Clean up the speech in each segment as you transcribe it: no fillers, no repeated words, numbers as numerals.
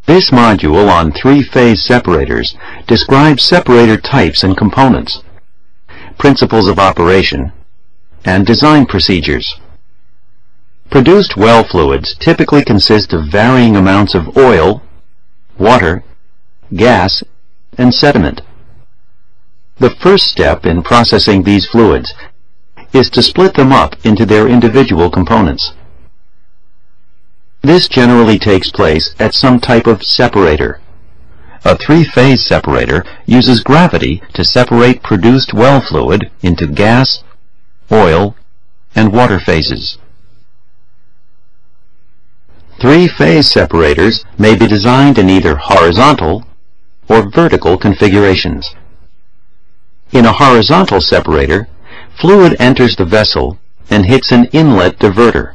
This module on three-phase separators describes separator types and components, principles of operation, and design procedures. Produced well fluids typically consist of varying amounts of oil, water, gas, and sediment. The first step in processing these fluids is to split them up into their individual components. This generally takes place at some type of separator. A three-phase separator uses gravity to separate produced well fluid into gas, oil, and water phases. Three-phase separators may be designed in either horizontal or vertical configurations. In a horizontal separator, fluid enters the vessel and hits an inlet diverter.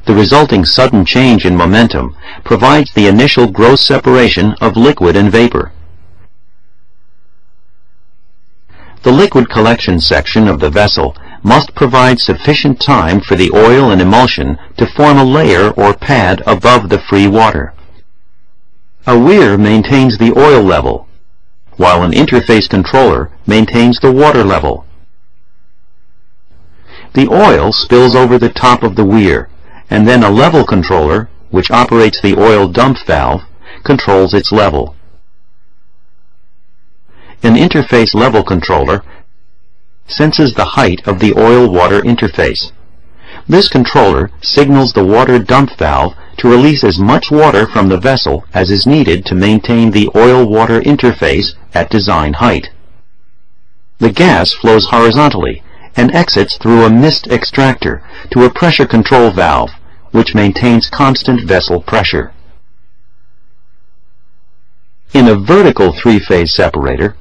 The resulting sudden change in momentum provides the initial gross separation of liquid and vapor. The liquid collection section of the vessel must provide sufficient time for the oil and emulsion to form a layer or pad above the free water. A weir maintains the oil level, while an interface controller maintains the water level. The oil spills over the top of the weir, and then a level controller, which operates the oil dump valve, controls its level. An interface level controller senses the height of the oil-water interface. This controller signals the water dump valve to release as much water from the vessel as is needed to maintain the oil-water interface at design height. The gas flows horizontally and exits through a mist extractor to a pressure control valve, which maintains constant vessel pressure. In a vertical three-phase separator,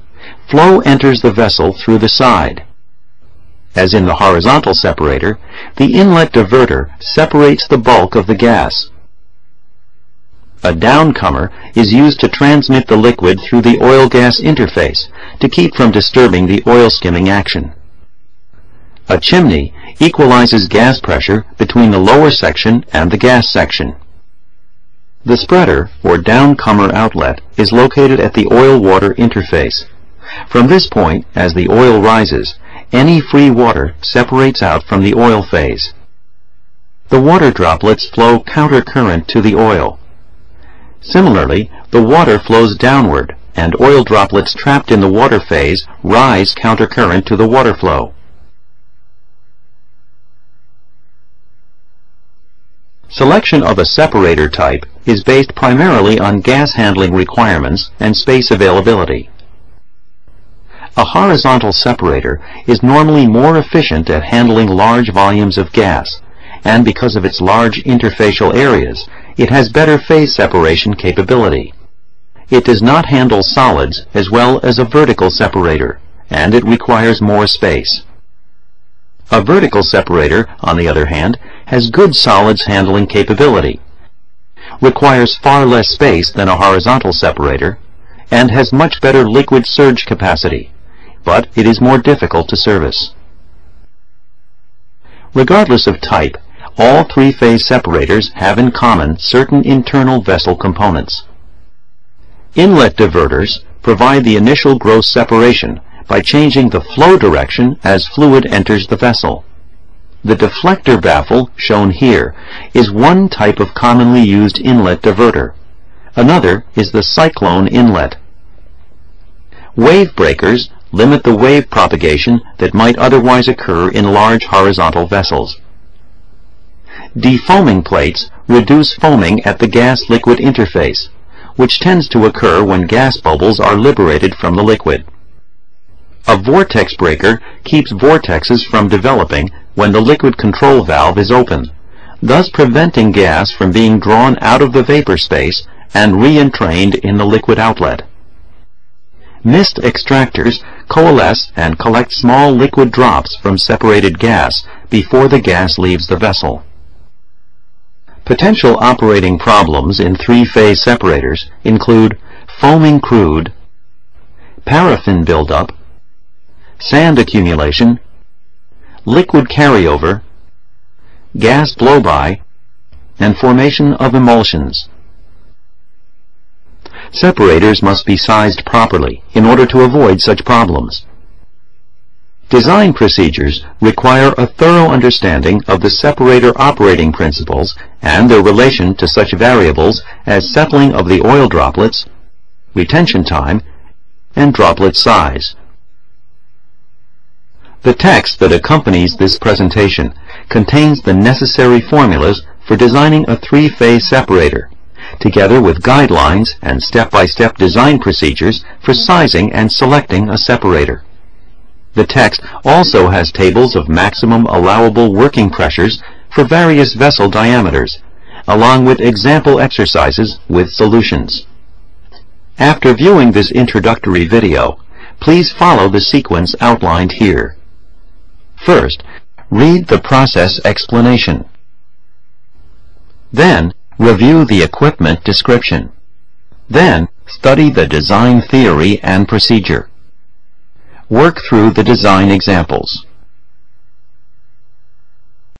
flow enters the vessel through the side. As in the horizontal separator, the inlet diverter separates the bulk of the gas. A downcomer is used to transmit the liquid through the oil-gas interface to keep from disturbing the oil skimming action. A chimney equalizes gas pressure between the lower section and the gas section. The spreader, or downcomer outlet, is located at the oil-water interface. From this point, as the oil rises, any free water separates out from the oil phase. The water droplets flow countercurrent to the oil. Similarly, the water flows downward, and oil droplets trapped in the water phase rise countercurrent to the water flow. Selection of a separator type is based primarily on gas handling requirements and space availability. A horizontal separator is normally more efficient at handling large volumes of gas, and because of its large interfacial areas, it has better phase separation capability. It does not handle solids as well as a vertical separator, and it requires more space. A vertical separator, on the other hand, has good solids handling capability, requires far less space than a horizontal separator, and has much better liquid surge capacity, but it is more difficult to service. Regardless of type, all three-phase separators have in common certain internal vessel components. Inlet diverters provide the initial gross separation by changing the flow direction as fluid enters the vessel. The deflector baffle, shown here, is one type of commonly used inlet diverter. Another is the cyclone inlet. Wave breakers limit the wave propagation that might otherwise occur in large horizontal vessels. Defoaming plates reduce foaming at the gas-liquid interface, which tends to occur when gas bubbles are liberated from the liquid. A vortex breaker keeps vortexes from developing when the liquid control valve is open, thus preventing gas from being drawn out of the vapor space and re-entrained in the liquid outlet. Mist extractors coalesce and collect small liquid drops from separated gas before the gas leaves the vessel. Potential operating problems in three-phase separators include foaming crude, paraffin buildup, sand accumulation, liquid carryover, gas blow-by, and formation of emulsions. Separators must be sized properly in order to avoid such problems. Design procedures require a thorough understanding of the separator operating principles and their relation to such variables as settling of the oil droplets, retention time, and droplet size. The text that accompanies this presentation contains the necessary formulas for designing a three-phase separator, together with guidelines and step-by-step design procedures for sizing and selecting a separator. The text also has tables of maximum allowable working pressures for various vessel diameters, along with example exercises with solutions. After viewing this introductory video, please follow the sequence outlined here. First, read the process explanation. Then, review the equipment description. Then, study the design theory and procedure. Work through the design examples.